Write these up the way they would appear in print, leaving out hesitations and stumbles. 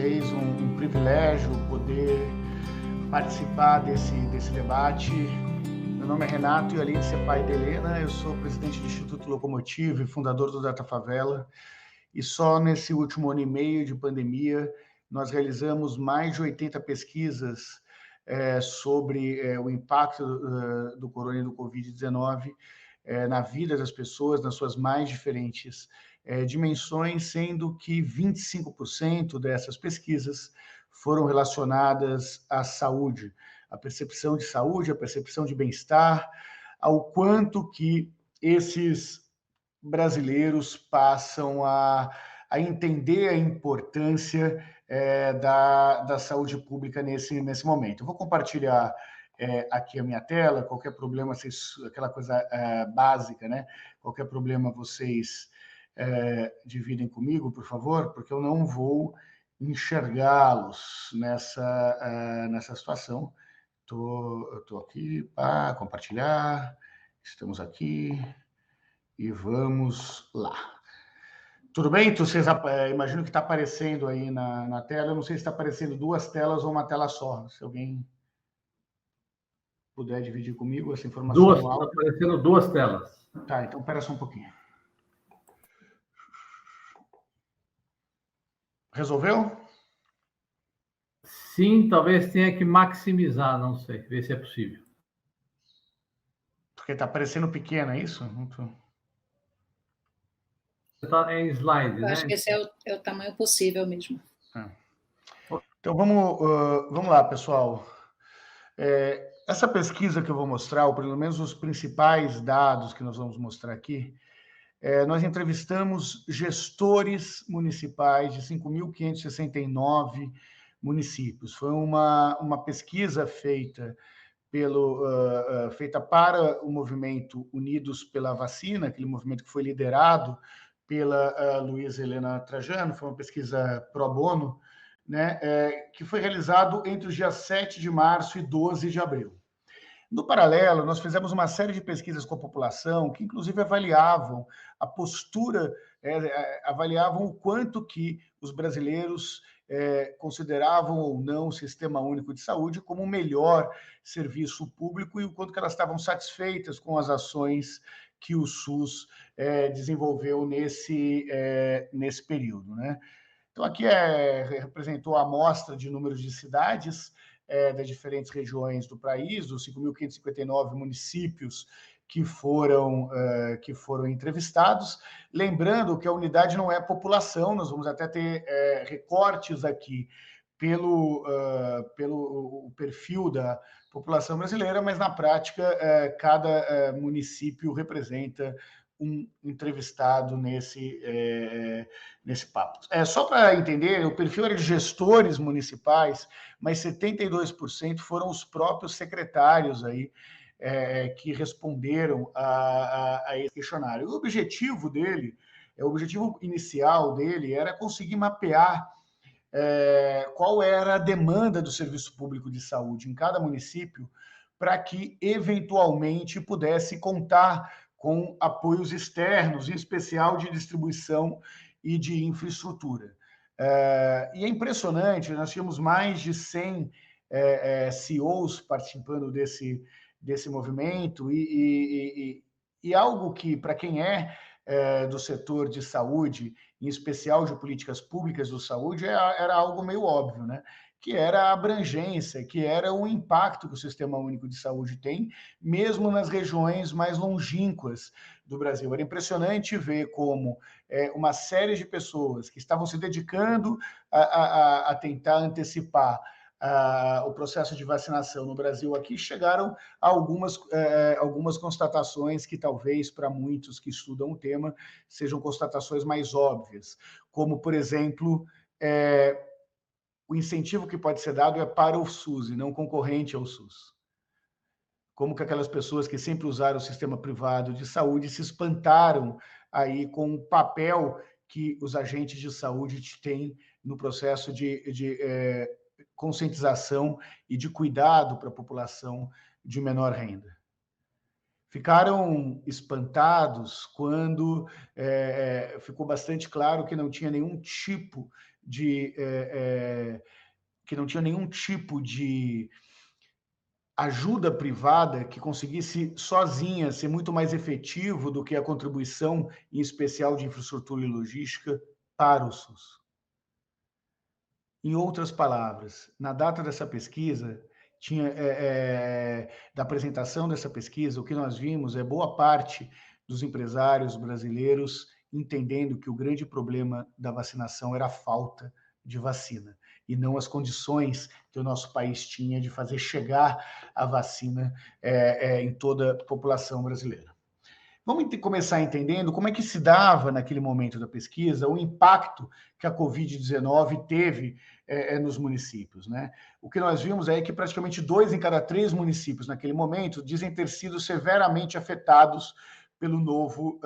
vez um privilégio poder participar desse debate. Meu nome é Renato e, além de ser pai da Helena, eu sou presidente do Instituto Locomotiva e fundador do Data Favela. E só nesse último ano e meio de pandemia, nós realizamos mais de 80 pesquisas sobre o impacto do corona e do Covid-19 na vida das pessoas, nas suas mais diferentes dimensões, sendo que 25% dessas pesquisas foram relacionadas à saúde, à percepção de saúde, à percepção de bem-estar, ao quanto que esses brasileiros passam a entender a importância da saúde pública nesse momento. Eu vou compartilhar aqui a minha tela. Qualquer problema, aquela coisa básica, né? Qualquer problema, vocês dividem comigo, por favor, porque eu não vou enxergá-los nessa situação. Estou aqui para compartilhar. Estamos aqui e vamos lá. Tudo bem? Vocês imagino que está aparecendo aí na tela. Eu não sei se está aparecendo duas telas ou uma tela só. Se alguém puder dividir comigo essa informação. Está aparecendo duas telas. Tá, então espera só um pouquinho. Resolveu? Sim, talvez tenha que maximizar, não sei, ver se é possível. Porque está aparecendo pequeno, é isso? Está em slide, né? Acho que esse é o tamanho possível mesmo. Então, vamos lá, pessoal. Essa pesquisa que eu vou mostrar, ou pelo menos os principais dados que nós vamos mostrar aqui, nós entrevistamos gestores municipais de 5.569 municípios. Foi uma pesquisa feita para o movimento Unidos pela Vacina, aquele movimento que foi liderado pela Luísa Helena Trajano. Foi uma pesquisa pro bono, né, que foi realizado entre os dias 7 de março e 12 de abril. No paralelo, nós fizemos uma série de pesquisas com a população que, inclusive, avaliavam a postura, avaliavam o quanto que os brasileiros consideravam ou não o Sistema Único de Saúde como o melhor serviço público e o quanto que elas estavam satisfeitas com as ações que o SUS desenvolveu nesse período, né? Então, aqui representou a amostra de números de cidades das diferentes regiões do país, dos 5.559 municípios que foram entrevistados. Lembrando que a unidade não é população, nós vamos até ter recortes aqui pelo perfil da população brasileira, mas na prática cada município representa um entrevistado nesse papo. Só para entender, o perfil era de gestores municipais, mas 72% foram os próprios secretários aí que responderam a esse questionário. O objetivo inicial dele era conseguir mapear qual era a demanda do serviço público de saúde em cada município, para que, eventualmente, pudesse contar com apoios externos, em especial de distribuição e de infraestrutura. E é impressionante, nós tínhamos mais de 100 CEOs participando desse movimento, e algo que, para quem do setor de saúde, em especial de políticas públicas de saúde, era algo meio óbvio, né? Que era a abrangência, que era o impacto que o Sistema Único de Saúde tem, mesmo nas regiões mais longínquas do Brasil. Era impressionante ver como uma série de pessoas que estavam se dedicando a tentar antecipar o processo de vacinação no Brasil aqui, chegaram a algumas constatações que talvez para muitos que estudam o tema sejam constatações mais óbvias, como, por exemplo, o incentivo que pode ser dado é para o SUS e não concorrente ao SUS. Como que aquelas pessoas que sempre usaram o sistema privado de saúde se espantaram aí com o papel que os agentes de saúde têm no processo de conscientização e de cuidado para a população de menor renda. Ficaram espantados quando ficou bastante claro que não tinha nenhum tipo que não tinha nenhum tipo de ajuda privada que conseguisse sozinha ser muito mais efetivo do que a contribuição, em especial de infraestrutura e logística, para o SUS. Em outras palavras, na data dessa pesquisa, da apresentação dessa pesquisa, o que nós vimos é boa parte dos empresários brasileiros entendendo que o grande problema da vacinação era a falta de vacina, e não as condições que o nosso país tinha de fazer chegar a vacina em toda a população brasileira. Vamos começar entendendo como é que se dava, naquele momento da pesquisa, o impacto que a Covid-19 teve nos municípios, né? O que nós vimos é que praticamente 2 em cada 3 municípios, naquele momento, dizem ter sido severamente afetados pelo novo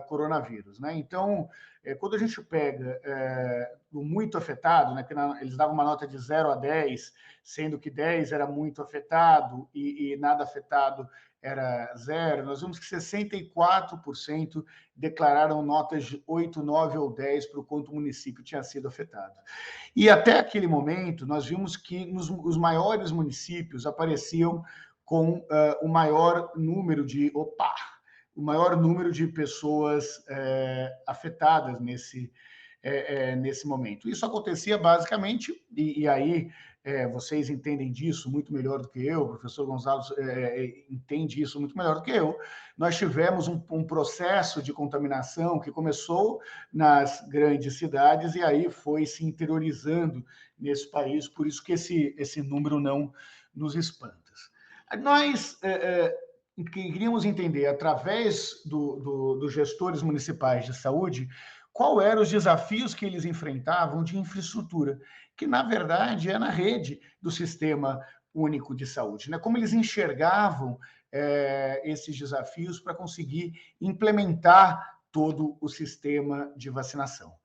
coronavírus, né? Então, quando a gente pega o muito afetado, né, que eles davam uma nota de 0 a 10, sendo que 10 era muito afetado e nada afetado era 0, nós vimos que 64% declararam notas de 8, 9 ou 10 para o quanto o município tinha sido afetado. E até aquele momento, nós vimos que os maiores municípios apareciam com o maior número de pessoas afetadas nesse momento. Isso acontecia basicamente, e aí vocês entendem disso muito melhor do que eu, o professor Gonzalo entende isso muito melhor do que eu. Nós tivemos um processo de contaminação que começou nas grandes cidades e aí foi se interiorizando nesse país, por isso que esse número não nos espanta. Nós queríamos entender, através dos gestores municipais de saúde, qual eram os desafios que eles enfrentavam de infraestrutura, que, na verdade, é na rede do Sistema Único de Saúde, né? Como eles enxergavam esses desafios para conseguir implementar todo o sistema de vacinação.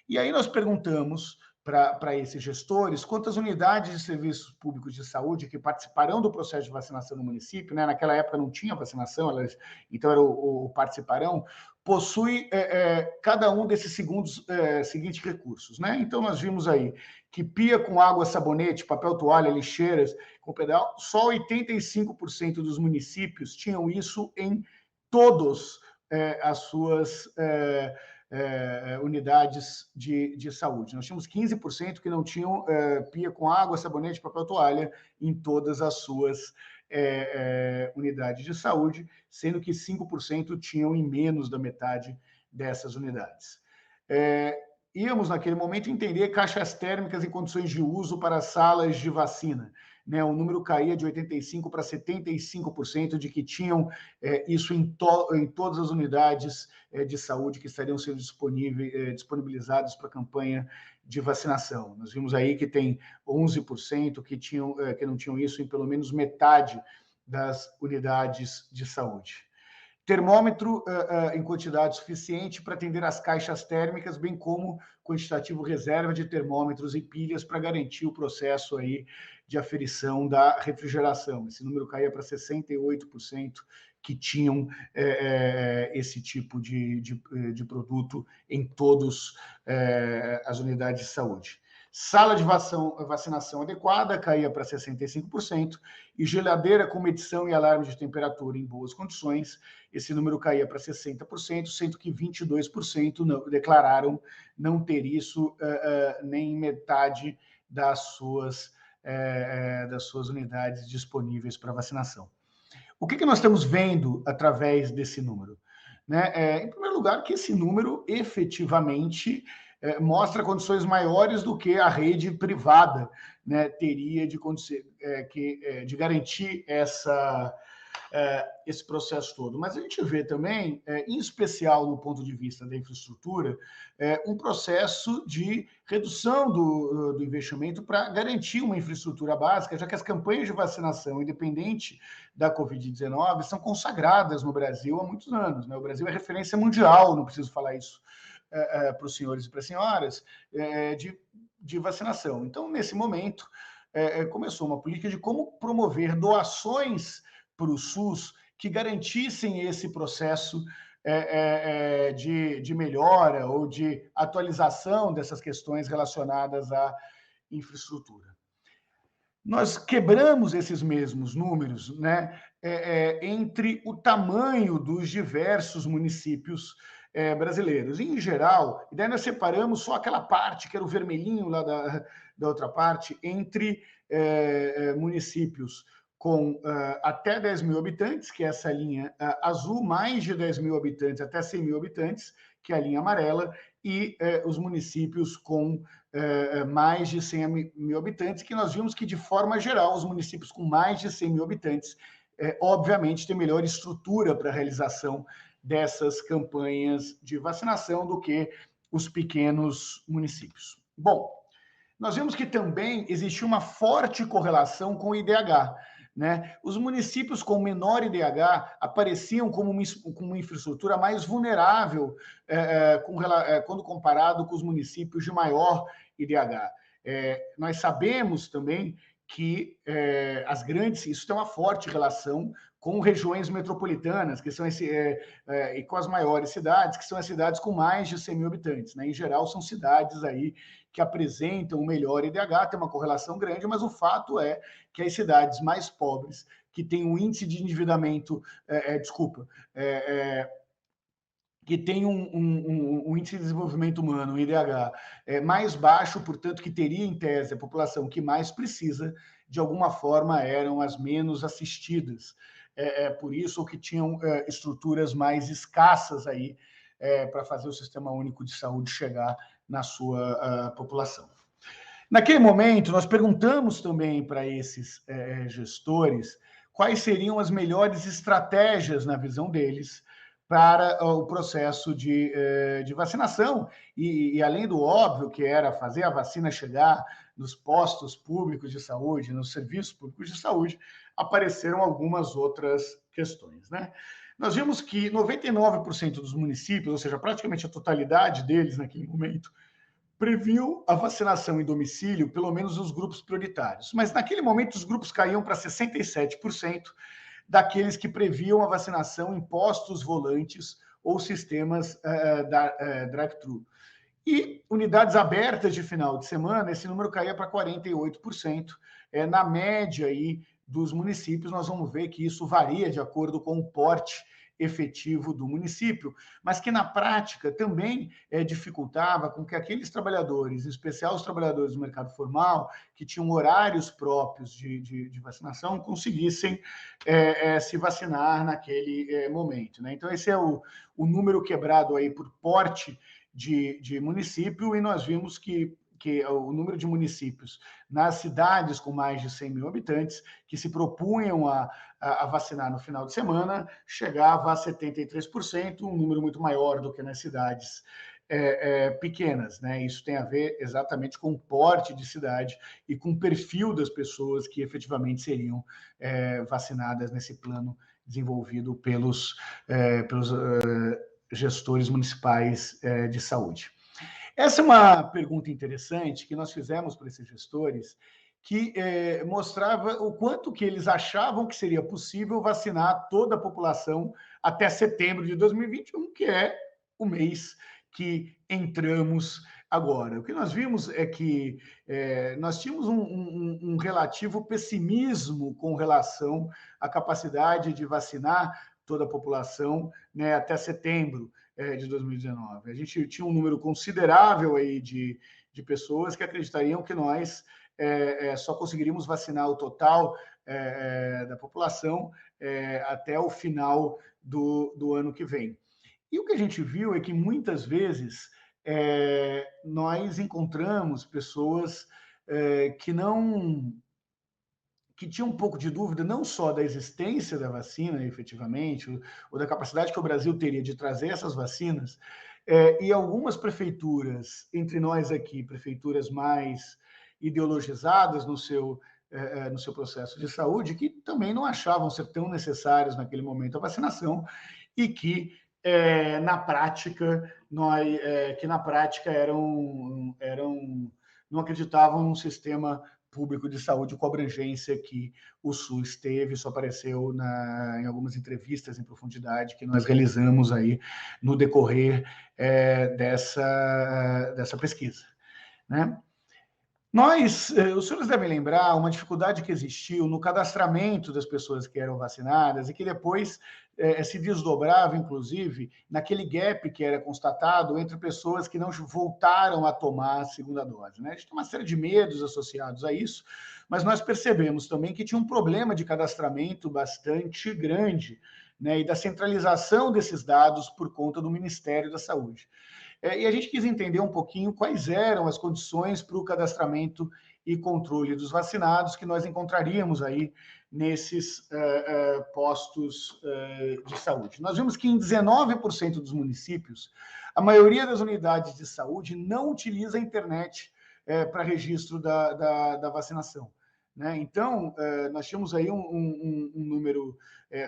E aí nós perguntamos para esses gestores quantas unidades de serviços públicos de saúde que participarão do processo de vacinação no município, né? Naquela época não tinha vacinação, então era o participarão, possui cada um desses seguintes recursos, né? Então nós vimos aí que pia com água, sabonete, papel toalha, lixeiras, com pedal, só 85% dos municípios tinham isso em todas as suas unidades de saúde. Nós tínhamos 15% que não tinham pia com água, sabonete, papel toalha em todas as suas unidades de saúde, sendo que 5% tinham em menos da metade dessas unidades. Íamos, naquele momento, entender caixas térmicas em condições de uso para salas de vacina, né? O número caía de 85% para 75% de que tinham isso em todas as unidades de saúde que estariam sendo disponibilizadas para a campanha de vacinação. Nós vimos aí que tem 11% que não tinham isso em pelo menos metade das unidades de saúde. Termômetro em quantidade suficiente para atender as caixas térmicas, bem como quantitativo reserva de termômetros e pilhas para garantir o processo aí de aferição da refrigeração. Esse número caía para 68% que tinham esse tipo de produto em todas as unidades de saúde. Sala de vacinação adequada caía para 65%, e geladeira com medição e alarme de temperatura em boas condições, esse número caía para 60%, sendo que 22% declararam não ter isso nem metade das suas unidades disponíveis para vacinação. O que nós estamos vendo através desse número? Né? Em primeiro lugar, que esse número efetivamente mostra condições maiores do que a rede privada, né, teria de garantir esse processo todo. Mas a gente vê também, em especial no ponto de vista da infraestrutura, um processo de redução do investimento para garantir uma infraestrutura básica, já que as campanhas de vacinação, independente da Covid-19, são consagradas no Brasil há muitos anos, né? O Brasil é referência mundial, não preciso falar isso para os senhores e para as senhoras, de vacinação. Então, nesse momento, começou uma política de como promover doações para o SUS que garantissem esse processo de melhora ou de atualização dessas questões relacionadas à infraestrutura. Nós quebramos esses mesmos números, né, entre o tamanho dos diversos municípios brasileiros. Em geral, e daí nós separamos só aquela parte, que era o vermelhinho lá da outra parte, entre municípios com até 10 mil habitantes, que é essa linha azul, mais de 10 mil habitantes até 100 mil habitantes, que é a linha amarela, e os municípios com mais de 100 mil habitantes, que nós vimos que, de forma geral, os municípios com mais de 100 mil habitantes, obviamente, têm melhor estrutura para a realização dessas campanhas de vacinação do que os pequenos municípios. Bom, nós vimos que também existiu uma forte correlação com o IDH, né? Os municípios com menor IDH apareciam como uma infraestrutura mais vulnerável quando comparado com os municípios de maior IDH. Nós sabemos também que isso tem uma forte relação com regiões metropolitanas, que são e com as maiores cidades, que são as cidades com mais de 100 mil habitantes, né? Em geral, são cidades aí que apresentam o melhor IDH, tem uma correlação grande, mas o fato é que as cidades mais pobres, que têm um índice de endividamento, que tem um índice de desenvolvimento humano, um IDH, mais baixo, portanto, que teria, em tese, a população que mais precisa, de alguma forma, eram as menos assistidas. Por isso que tinham estruturas mais escassas aí para fazer o Sistema Único de Saúde chegar na sua população. Naquele momento, nós perguntamos também para esses gestores quais seriam as melhores estratégias, na visão deles, para o processo de vacinação, e além do óbvio, que era fazer a vacina chegar nos postos públicos de saúde, nos serviços públicos de saúde, apareceram algumas outras questões, né? Nós vimos que 99% dos municípios, ou seja, praticamente a totalidade deles naquele momento, previu a vacinação em domicílio, pelo menos nos grupos prioritários. Mas naquele momento os grupos caíam para 67% daqueles que previam a vacinação em postos volantes ou sistemas drive-thru. E unidades abertas de final de semana, esse número caía para 48%. Na média aí dos municípios, nós vamos ver que isso varia de acordo com o porte efetivo do município, mas que na prática também dificultava com que aqueles trabalhadores, em especial os trabalhadores do mercado formal, que tinham horários próprios de vacinação, conseguissem se vacinar naquele momento, né? Então, esse é o número quebrado aí por porte de município, e nós vimos que o número de municípios nas cidades com mais de 100 mil habitantes que se propunham a vacinar no final de semana chegava a 73%, um número muito maior do que nas cidades pequenas, né? Isso tem a ver exatamente com o porte de cidade e com o perfil das pessoas que efetivamente seriam vacinadas nesse plano desenvolvido pelos gestores municipais de saúde. Essa é uma pergunta interessante que nós fizemos para esses gestores, que mostrava o quanto que eles achavam que seria possível vacinar toda a população até setembro de 2021, que é o mês que entramos agora. O que nós vimos é que nós tínhamos um relativo pessimismo com relação à capacidade de vacinar toda a população, né, até setembro de 2019. A gente tinha um número considerável aí de pessoas que acreditariam que nós só conseguiríamos vacinar o total da população até o final do ano que vem. E o que a gente viu é que muitas vezes nós encontramos pessoas que tinha um pouco de dúvida não só da existência da vacina, efetivamente, ou da capacidade que o Brasil teria de trazer essas vacinas, e algumas prefeituras, entre nós aqui, prefeituras mais ideologizadas no seu processo de saúde, que também não achavam ser tão necessários naquele momento a vacinação, e que na prática não acreditavam num sistema público de saúde com a abrangência que o SUS teve. Isso apareceu em algumas entrevistas em profundidade que nós realizamos aí no decorrer dessa pesquisa, né? Os senhores devem lembrar uma dificuldade que existiu no cadastramento das pessoas que eram vacinadas e que depois se desdobrava, inclusive, naquele gap que era constatado entre pessoas que não voltaram a tomar a segunda dose, né? A gente tem uma série de medos associados a isso, mas nós percebemos também que tinha um problema de cadastramento bastante grande, né? E da centralização desses dados por conta do Ministério da Saúde. E a gente quis entender um pouquinho quais eram as condições para o cadastramento e controle dos vacinados que nós encontraríamos aí nesses postos de saúde. Nós vimos que em 19% dos municípios, a maioria das unidades de saúde não utiliza a internet para registro da vacinação, né? Então, nós tínhamos aí um número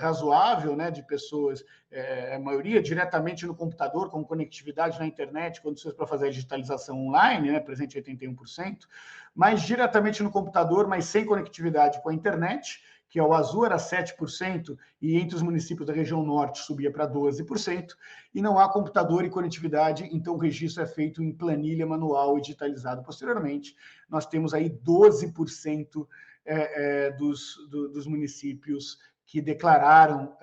razoável, né, de pessoas, a maioria diretamente no computador, com conectividade na internet, condições para fazer a digitalização online, né, presente em 81%, mas diretamente no computador, mas sem conectividade com a internet, que é o azul era 7%, e entre os municípios da região norte subia para 12%, e não há computador e conectividade, então o registro é feito em planilha manual e digitalizado posteriormente. Nós temos aí 12% dos municípios que declararam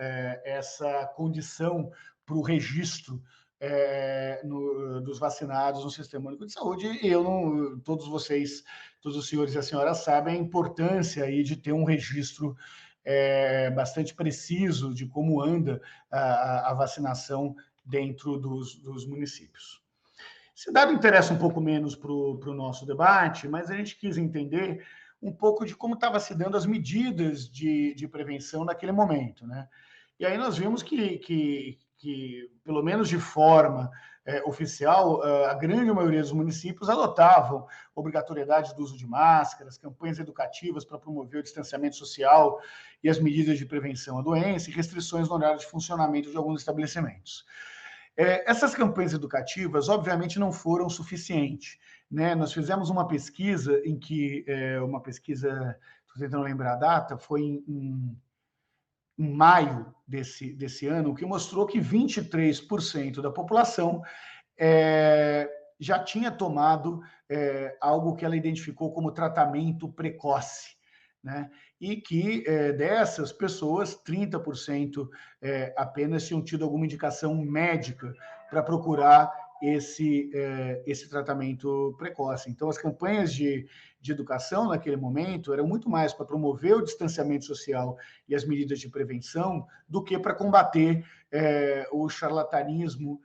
essa condição para o registro dos vacinados no Sistema Único de Saúde, e todos vocês, todos os senhores e as senhoras sabem a importância aí de ter um registro bastante preciso de como anda a vacinação dentro dos municípios. Esse dado interessa um pouco menos para o nosso debate, mas a gente quis entender um pouco de como estava se dando as medidas de prevenção naquele momento, né? E aí nós vimos que pelo menos de forma oficial, a grande maioria dos municípios adotavam obrigatoriedade do uso de máscaras, campanhas educativas para promover o distanciamento social e as medidas de prevenção à doença e restrições no horário de funcionamento de alguns estabelecimentos. Essas campanhas educativas, obviamente, não foram suficientes, né? Nós fizemos uma pesquisa em que, estou tentando lembrar a data, foi em maio desse ano, que mostrou que 23% da população já tinha tomado algo que ela identificou como tratamento precoce, né? E que dessas pessoas, 30% apenas tinham tido alguma indicação médica para procurar esse tratamento precoce. Então, as campanhas de educação naquele momento eram muito mais para promover o distanciamento social e as medidas de prevenção do que para combater o charlatanismo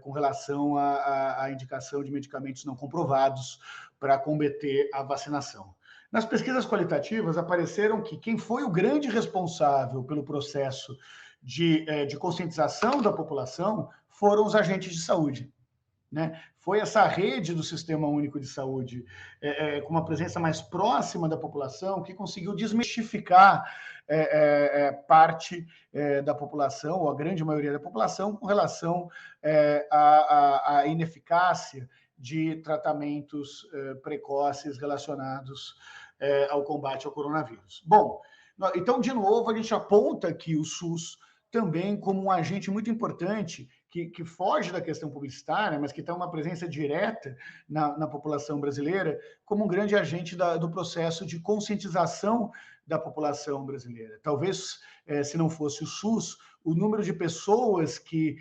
com relação à indicação de medicamentos não comprovados para combater a vacinação. Nas pesquisas qualitativas, apareceram que quem foi o grande responsável pelo processo de conscientização da população foram os agentes de saúde, né? Foi essa rede do Sistema Único de Saúde, com uma presença mais próxima da população, que conseguiu desmistificar parte da população, ou a grande maioria da população, com relação à ineficácia de tratamentos precoces relacionados ao combate ao coronavírus. Bom, então, de novo, a gente aponta aqui o SUS também como um agente muito importante que foge da questão publicitária, mas que tem uma presença direta na população brasileira, como um grande agente do processo de conscientização da população brasileira. Talvez, se não fosse o SUS, o número de pessoas que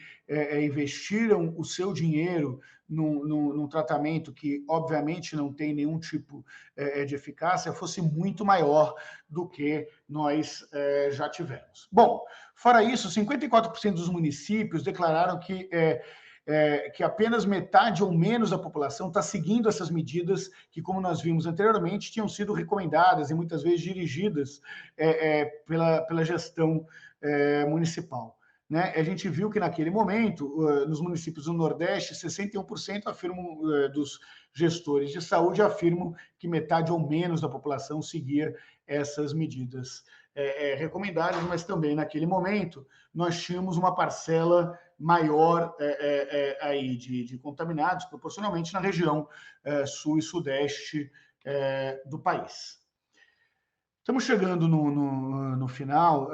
investiram o seu dinheiro num tratamento que, obviamente, não tem nenhum tipo de eficácia, fosse muito maior do que nós já tivemos. Bom, fora isso, 54% dos municípios declararam que apenas metade ou menos da população está seguindo essas medidas que, como nós vimos anteriormente, tinham sido recomendadas e muitas vezes dirigidas pela gestão municipal, né? A gente viu que, naquele momento, nos municípios do Nordeste, 61% afirmam, dos gestores de saúde afirmam que metade ou menos da população seguia essas medidas recomendadas, mas também, naquele momento, nós tínhamos uma parcela maior aí de contaminados, proporcionalmente na região sul e sudeste do país. Estamos chegando no final,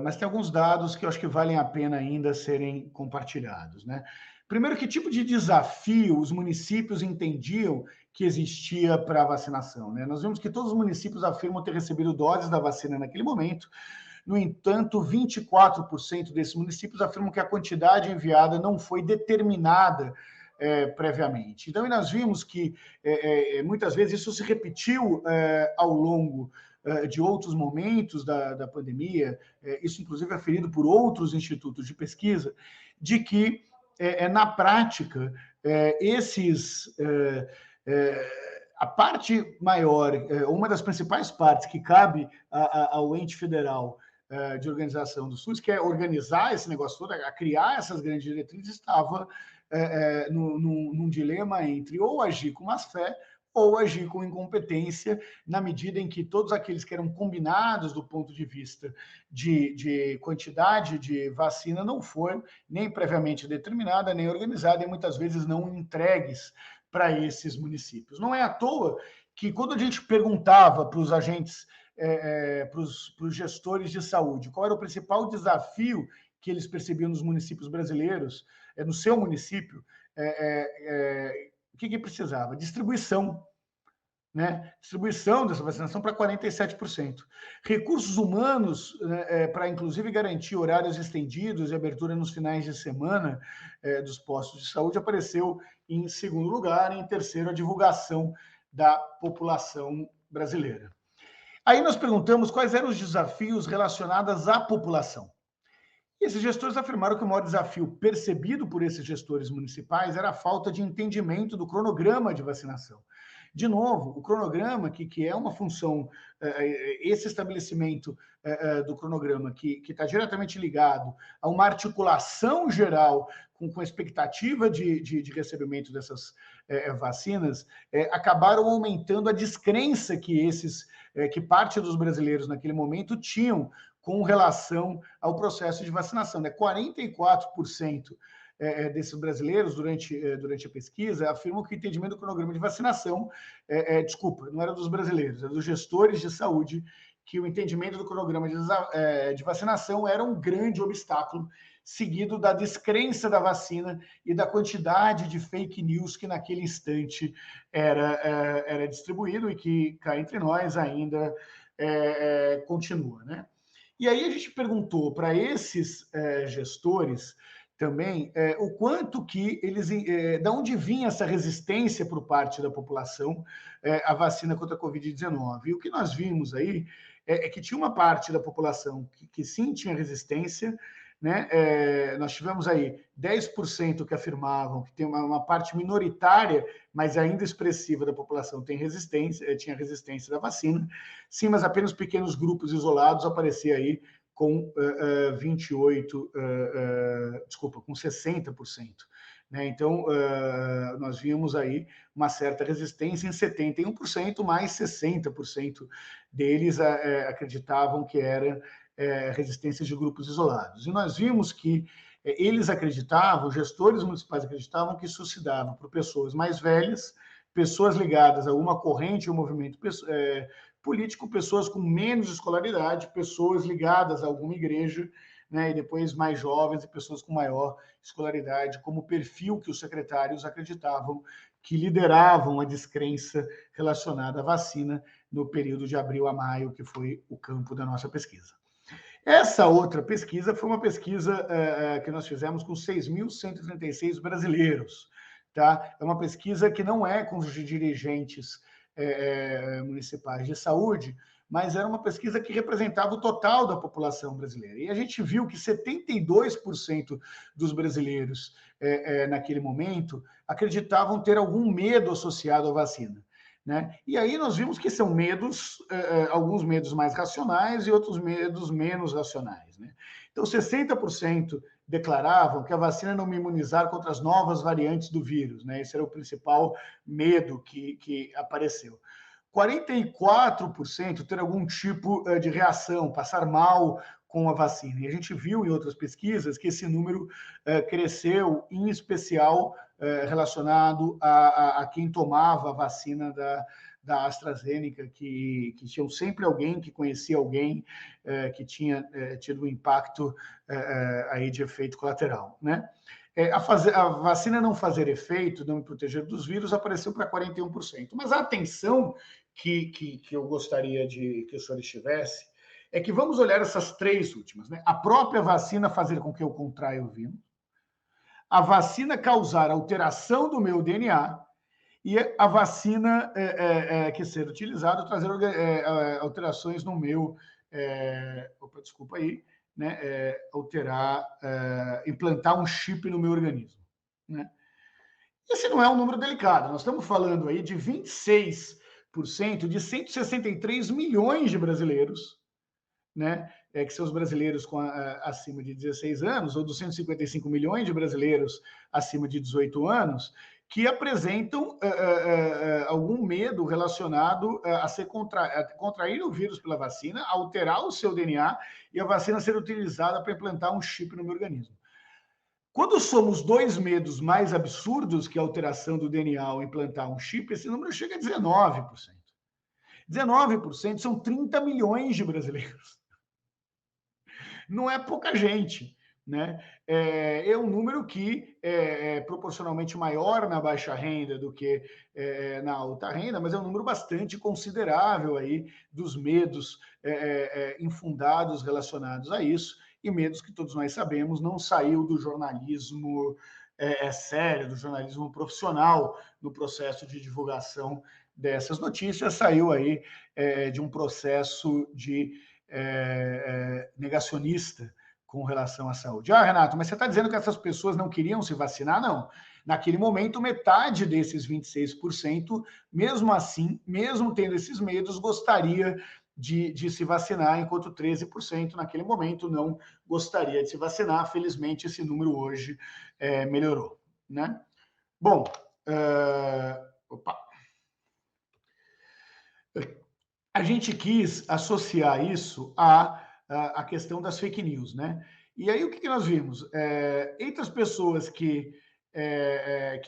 mas tem alguns dados que eu acho que valem a pena ainda serem compartilhados, né? Primeiro, que tipo de desafio os municípios entendiam que existia para a vacinação, né? Nós vimos que todos os municípios afirmam ter recebido doses da vacina naquele momento. No entanto, 24% desses municípios afirmam que a quantidade enviada não foi determinada previamente. Então, nós vimos que muitas vezes isso se repetiu ao longo de outros momentos da pandemia, isso inclusive é aferido por outros institutos de pesquisa, de que, na prática, a parte maior, uma das principais partes que cabe ao ente federal de organização do SUS, que é organizar esse negócio todo, a criar essas grandes diretrizes, estava num dilema entre ou agir com má-fé ou agir com incompetência, na medida em que todos aqueles que eram combinados do ponto de vista de quantidade de vacina não foram nem previamente determinada, nem organizada, e muitas vezes não entregues para esses municípios. Não é à toa que, quando a gente perguntava para os agentes, para os gestores de saúde, qual era o principal desafio que eles percebiam nos municípios brasileiros, no seu município, o que precisava? Distribuição, né? Distribuição dessa vacinação para 47%. Recursos humanos, para inclusive garantir horários estendidos e abertura nos finais de semana dos postos de saúde, apareceu em segundo lugar. Em terceiro, a divulgação da população brasileira. Aí nós perguntamos quais eram os desafios relacionados à população. E esses gestores afirmaram que o maior desafio percebido por esses gestores municipais era a falta de entendimento do cronograma de vacinação. De novo, o cronograma, que é uma função, esse estabelecimento do cronograma, que está diretamente ligado a uma articulação geral com a expectativa de recebimento dessas vacinas, acabaram aumentando a descrença que parte dos brasileiros naquele momento tinham com relação ao processo de vacinação. 44% desses brasileiros, durante a pesquisa, afirmam que o entendimento do cronograma de vacinação, desculpa, não era dos brasileiros, era dos gestores de saúde, que o entendimento do cronograma de vacinação era um grande obstáculo, seguido da descrença da vacina e da quantidade de fake news que naquele instante era distribuído e que, cá entre nós, ainda continua, né? E aí a gente perguntou para esses gestores também o quanto que eles, da onde vinha essa resistência por parte da população à vacina contra a Covid-19. E o que nós vimos aí é que tinha uma parte da população que sim tinha resistência, né? Nós tivemos aí 10% que afirmavam que tem uma parte minoritária, mas ainda expressiva da população tinha resistência da vacina. Sim, mas apenas pequenos grupos isolados apareciam aí com 60%. Né? Então, nós vimos aí uma certa resistência em 71%, mais 60% deles acreditavam que era resistência de grupos isolados. E nós vimos que eles acreditavam, os gestores municipais acreditavam que isso se dava por pessoas mais velhas, pessoas ligadas a uma corrente ou movimento político, pessoas com menos escolaridade, pessoas ligadas a alguma igreja, né, e depois mais jovens e pessoas com maior escolaridade, como perfil que os secretários acreditavam que lideravam a descrença relacionada à vacina no período de abril a maio, que foi o campo da nossa pesquisa. Essa outra pesquisa foi uma pesquisa que nós fizemos com 6.136 brasileiros. Tá? É uma pesquisa que não é com os dirigentes municipais de saúde, mas era uma pesquisa que representava o total da população brasileira. E a gente viu que 72% dos brasileiros, naquele momento, acreditavam ter algum medo associado à vacina. Né? E aí nós vimos que são medos, alguns medos mais racionais e outros medos menos racionais. Né? Então, 60% declaravam que a vacina não ia imunizar contra as novas variantes do vírus. Né? Esse era o principal medo que apareceu. 44% ter algum tipo de reação, passar mal com a vacina. E a gente viu em outras pesquisas que esse número cresceu, em especial relacionado a quem tomava a vacina da AstraZeneca, que tinham sempre alguém que conhecia alguém que tinha tido um impacto aí de efeito colateral, né? A vacina não fazer efeito, não me proteger dos vírus, apareceu para 41%. Mas a atenção que eu gostaria que o senhor estivesse é que vamos olhar essas três últimas, né? A própria vacina fazer com que eu contraia o vírus, a vacina causar alteração do meu DNA e a vacina que ser utilizada trazer alterações no meu... desculpa aí, né? Implantar um chip no meu organismo, né? Esse não é um número delicado, nós estamos falando aí de 26% de 163 milhões de brasileiros, né? Que são os brasileiros acima de 16 anos, ou 255 milhões de brasileiros acima de 18 anos, que apresentam algum medo relacionado a contrair o vírus pela vacina, alterar o seu DNA e a vacina ser utilizada para implantar um chip no meu organismo. Quando somos dois medos mais absurdos, que a alteração do DNA ao implantar um chip, esse número chega a 19%. 19% são 30 milhões de brasileiros. Não é pouca gente, né? É um número que é proporcionalmente maior na baixa renda do que na alta renda, mas é um número bastante considerável aí dos medos infundados relacionados a isso, e medos que todos nós sabemos não saiu do jornalismo sério, do jornalismo profissional no processo de divulgação dessas notícias, saiu aí de um processo de negacionista com relação à saúde. Renato, mas você está dizendo que essas pessoas não queriam se vacinar? Não. Naquele momento, metade desses 26%, mesmo assim, mesmo tendo esses medos, gostaria de se vacinar, enquanto 13% naquele momento não gostaria de se vacinar. Felizmente, esse número hoje melhorou, né? Bom, a gente quis associar isso à questão das fake news, né? E aí o que nós vimos? Entre as pessoas que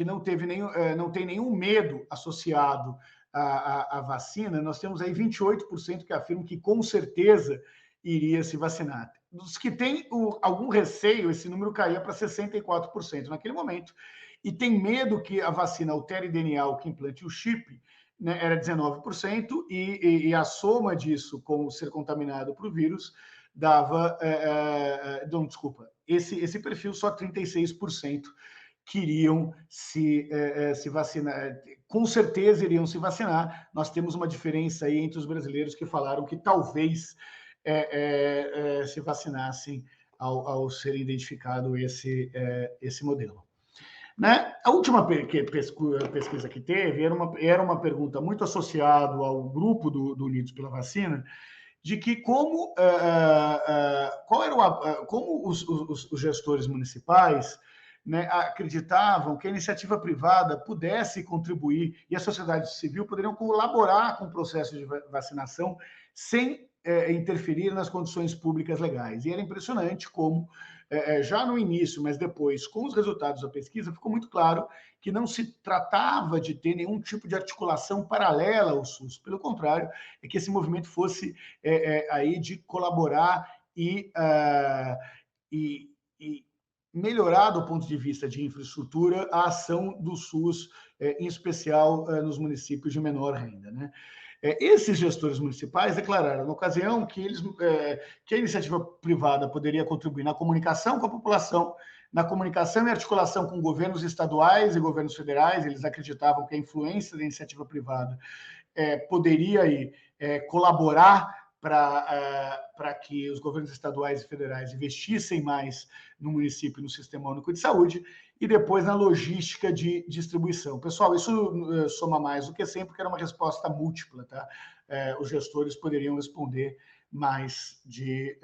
não tem nenhum medo associado à vacina, nós temos aí 28% que afirmam que com certeza iria se vacinar. Dos que têm algum receio, esse número caía para 64% naquele momento. E tem medo que a vacina altere DNA ou que implante o chip, né, era 19%, e a soma disso com ser contaminado por vírus dava... não, desculpa, esse perfil só 36% queriam se vacinar, com certeza iriam se vacinar. Nós temos uma diferença aí entre os brasileiros que falaram que talvez se vacinassem ao ser identificado esse modelo. Né? A última pesquisa que teve era uma pergunta muito associada ao grupo do Unidos pela Vacina, de que como os gestores municipais, né, acreditavam que a iniciativa privada pudesse contribuir e a sociedade civil poderiam colaborar com o processo de vacinação sem interferir nas condições públicas legais. E era impressionante como, já no início, mas depois, com os resultados da pesquisa, ficou muito claro que não se tratava de ter nenhum tipo de articulação paralela ao SUS. Pelo contrário, é que esse movimento fosse aí de colaborar e melhorar, do ponto de vista de infraestrutura, a ação do SUS, em especial nos municípios de menor renda, né? Esses gestores municipais declararam, na ocasião, que a iniciativa privada poderia contribuir na comunicação com a população, na comunicação e articulação com governos estaduais e governos federais. Eles acreditavam que a influência da iniciativa privada poderia aí, colaborar para que os governos estaduais e federais investissem mais no município e no Sistema Único de Saúde, e depois na logística de distribuição. Pessoal, isso soma mais do que sempre, porque era uma resposta múltipla, tá? Os gestores poderiam responder mais de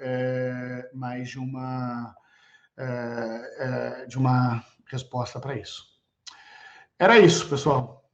uma resposta para isso. Era isso, pessoal.